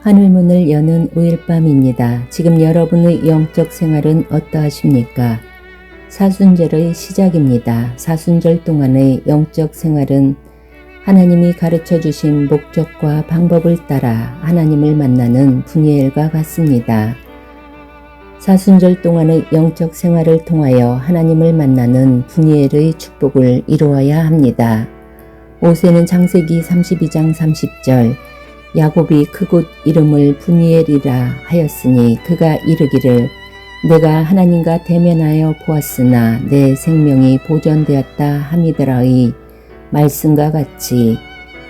하늘문을 여는 5일밤입니다. 지금 여러분의 영적 생활은 어떠하십니까? 사순절의 시작입니다. 사순절 동안의 영적 생활은 하나님이 가르쳐 주신 목적과 방법을 따라 하나님을 만나는 분이엘과 같습니다. 사순절 동안의 영적 생활을 통하여 하나님을 만나는 분이엘의 축복을 이루어야 합니다. 모세는 창세기 32장 30절 야곱이 그곳 이름을 분이엘이라 하였으니 그가 이르기를 내가 하나님과 대면하여 보았으나 내 생명이 보존되었다 함이더라의 말씀과 같이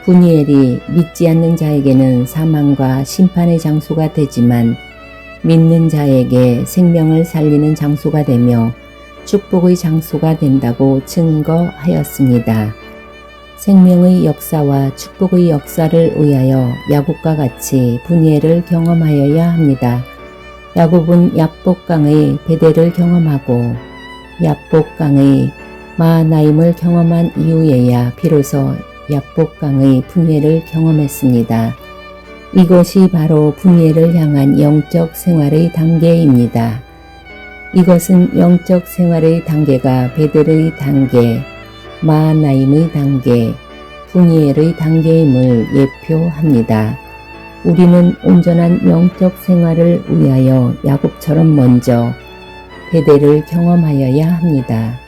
분이엘이 믿지 않는 자에게는 사망과 심판의 장소가 되지만 믿는 자에게 생명을 살리는 장소가 되며 축복의 장소가 된다고 증거하였습니다. 생명의 역사와 축복의 역사를 위하여 야곱과 같이 분이엘을 경험하여야 합니다. 야곱은 야복강의 베델을 경험하고 야복강의 마하나임을 경험한 이후에야 비로소 야복강의 분이엘을 경험했습니다. 이것이 바로 분이엘을 향한 영적 생활의 단계입니다. 이것은 영적 생활의 단계가 베델의 단계, 마하나임의 단계, 분이엘의 단계임을 예표합니다. 우리는 온전한 영적 생활을 위하여 야곱처럼 먼저 베델을 경험하여야 합니다.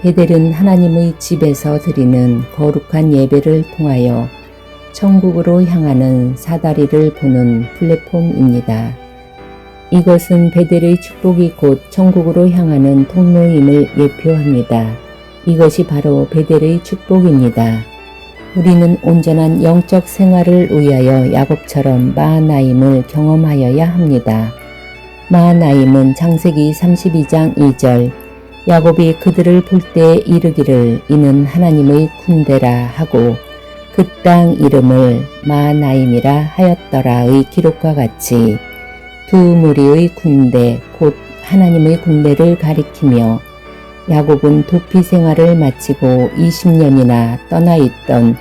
베델은 하나님의 집에서 드리는 거룩한 예배를 통하여 천국으로 향하는 사다리를 보는 플랫폼입니다. 이것은 베델의 축복이 곧 천국으로 향하는 통로임을 예표합니다. 이것이 바로 베델의 축복입니다. 우리는 온전한 영적 생활을 위하여 야곱처럼 마하나임을 경험하여야 합니다. 마하나임은 창세기 32장 2절 야곱이 그들을 볼 때에 이르기를 이는 하나님의 군대라 하고 그 땅 이름을 마하나임이라 하였더라의 기록과 같이 두 무리의 군대 곧 하나님의 군대를 가리키며 야곱은 도피 생활을 마치고 20년이나 떠나 있던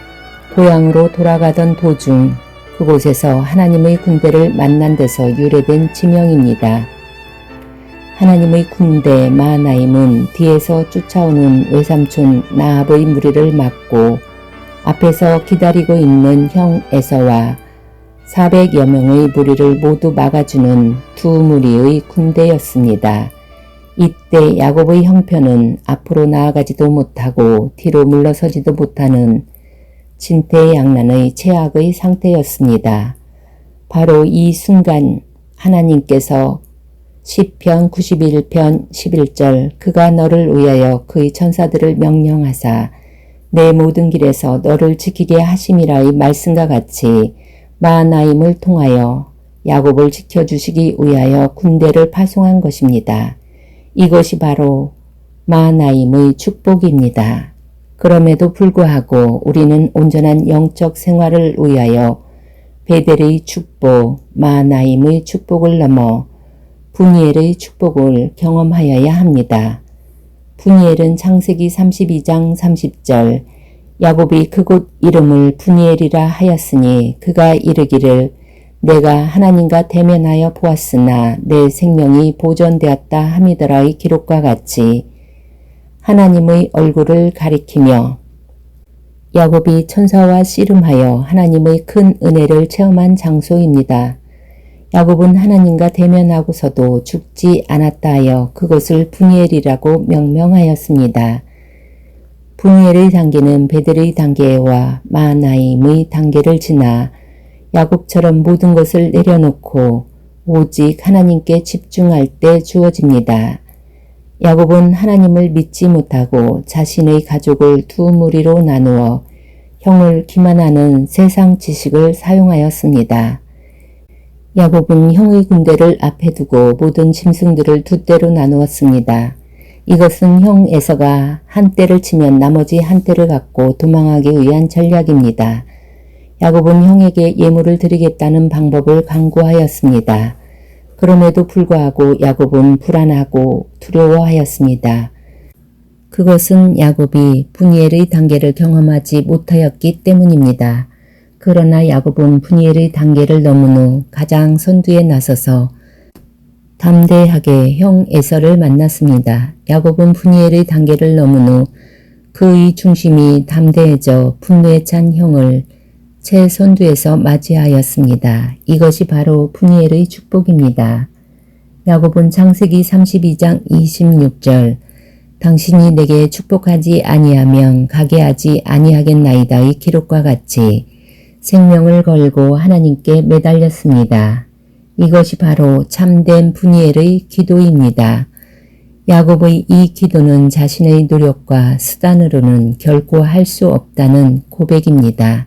고향으로 돌아가던 도중 그곳에서 하나님의 군대를 만난 데서 유래된 지명입니다. 하나님의 군대 마하나임은 뒤에서 쫓아오는 외삼촌 나합의 무리를 막고 앞에서 기다리고 있는 형 에서와 400여 명의 무리를 모두 막아주는 두 무리의 군대였습니다. 이때 야곱의 형편은 앞으로 나아가지도 못하고 뒤로 물러서지도 못하는 진퇴양난의 최악의 상태였습니다. 바로 이 순간 하나님께서 시편 91편 11절 그가 너를 위하여 그의 천사들을 명령하사 내 모든 길에서 너를 지키게 하심이라의 말씀과 같이 마하나임을 통하여 야곱을 지켜주시기 위하여 군대를 파송한 것입니다. 이것이 바로 마하나임의 축복입니다. 그럼에도 불구하고 우리는 온전한 영적 생활을 위하여 베델의 축복, 마하나임의 축복을 넘어 분이엘의 축복을 경험하여야 합니다. 분이엘은 창세기 32장 30절 야곱이 그곳 이름을 분이엘이라 하였으니 그가 이르기를 내가 하나님과 대면하여 보았으나 내 생명이 보존되었다 함이더라의 기록과 같이 하나님의 얼굴을 가리키며 야곱이 천사와 씨름하여 하나님의 큰 은혜를 체험한 장소입니다. 야곱은 하나님과 대면하고서도 죽지 않았다 하여 그것을 분이엘이라고 명명하였습니다. 분이엘의 단계는 베델의 단계와 마하나임의 단계를 지나 야곱처럼 모든 것을 내려놓고 오직 하나님께 집중할 때 주어집니다. 야곱은 하나님을 믿지 못하고 자신의 가족을 두 무리로 나누어 형을 기만하는 세상 지식을 사용하였습니다. 야곱은 형의 군대를 앞에 두고 모든 짐승들을 두 떼로 나누었습니다. 이것은 형 에서가 한 떼를 치면 나머지 한 떼를 갖고 도망하기 위한 전략입니다. 야곱은 형에게 예물을 드리겠다는 방법을 강구하였습니다. 그럼에도 불구하고 야곱은 불안하고 두려워하였습니다. 그것은 야곱이 분이엘의 단계를 경험하지 못하였기 때문입니다. 그러나 야곱은 푸니엘의 단계를 넘은 후 가장 선두에 나서서 담대하게 형 에서를 만났습니다. 야곱은 푸니엘의 단계를 넘은 후 그의 중심이 담대해져 분노에 찬 형을 최선두에서 맞이하였습니다. 이것이 바로 푸니엘의 축복입니다. 야곱은 창세기 32장 26절 당신이 내게 축복하지 아니하면 가게 하지 아니하겠나이다의 기록과 같이 생명을 걸고 하나님께 매달렸습니다. 이것이 바로 참된 푸니엘의 기도입니다. 야곱의 이 기도는 자신의 노력과 수단으로는 결코 할 수 없다는 고백입니다.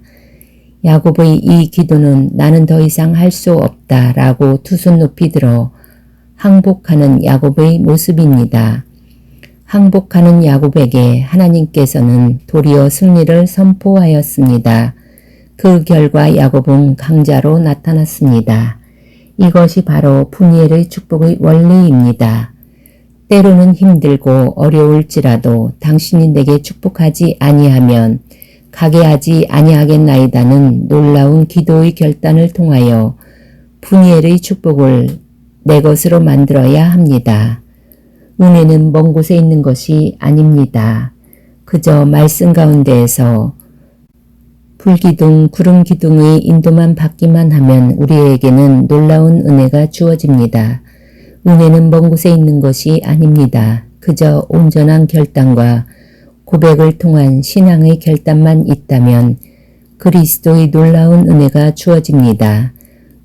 야곱의 이 기도는 나는 더 이상 할 수 없다 라고 두 손 높이 들어 항복하는 야곱의 모습입니다. 항복하는 야곱에게 하나님께서는 도리어 승리를 선포하였습니다. 그 결과 야곱은 강자로 나타났습니다. 이것이 바로 푸니엘의 축복의 원리입니다. 때로는 힘들고 어려울지라도 당신이 내게 축복하지 아니하면 가게 하지 아니하겠나이다는 놀라운 기도의 결단을 통하여 푸니엘의 축복을 내 것으로 만들어야 합니다. 은혜는 먼 곳에 있는 것이 아닙니다. 그저 말씀 가운데에서 불기둥, 구름기둥의 인도만 받기만 하면 우리에게는 놀라운 은혜가 주어집니다. 은혜는 먼 곳에 있는 것이 아닙니다. 그저 온전한 결단과 고백을 통한 신앙의 결단만 있다면 그리스도의 놀라운 은혜가 주어집니다.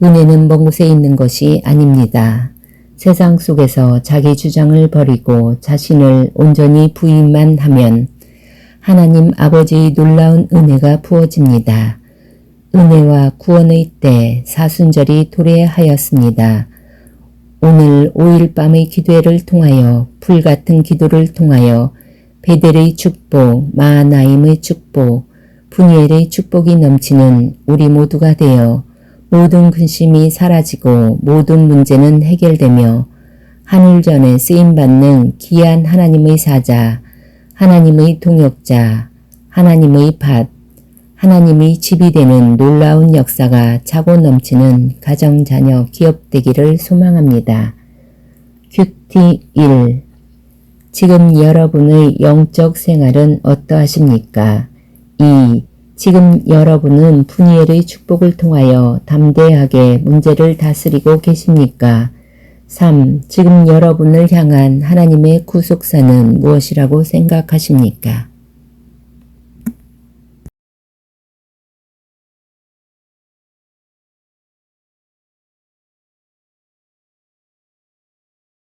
은혜는 먼 곳에 있는 것이 아닙니다. 세상 속에서 자기 주장을 버리고 자신을 온전히 부인만 하면 하나님 아버지의 놀라운 은혜가 부어집니다. 은혜와 구원의 때 사순절이 도래하였습니다. 오늘 5일 밤의 기도회를 통하여 불같은 기도를 통하여 베델의 축복, 마하나임의 축복, 푸니엘의 축복이 넘치는 우리 모두가 되어 모든 근심이 사라지고 모든 문제는 해결되며 하늘전에 쓰임받는 귀한 하나님의 사자, 하나님의 동역자, 하나님의 밭, 하나님의 집이 되는 놀라운 역사가 차고 넘치는 가정, 자녀, 기업 되기를 소망합니다. 큐티 1. 지금 여러분의 영적 생활은 어떠하십니까? 2. 지금 여러분은 푸니엘의 축복을 통하여 담대하게 문제를 다스리고 계십니까? 3. 지금 여러분을 향한 하나님의 구속사는 무엇이라고 생각하십니까?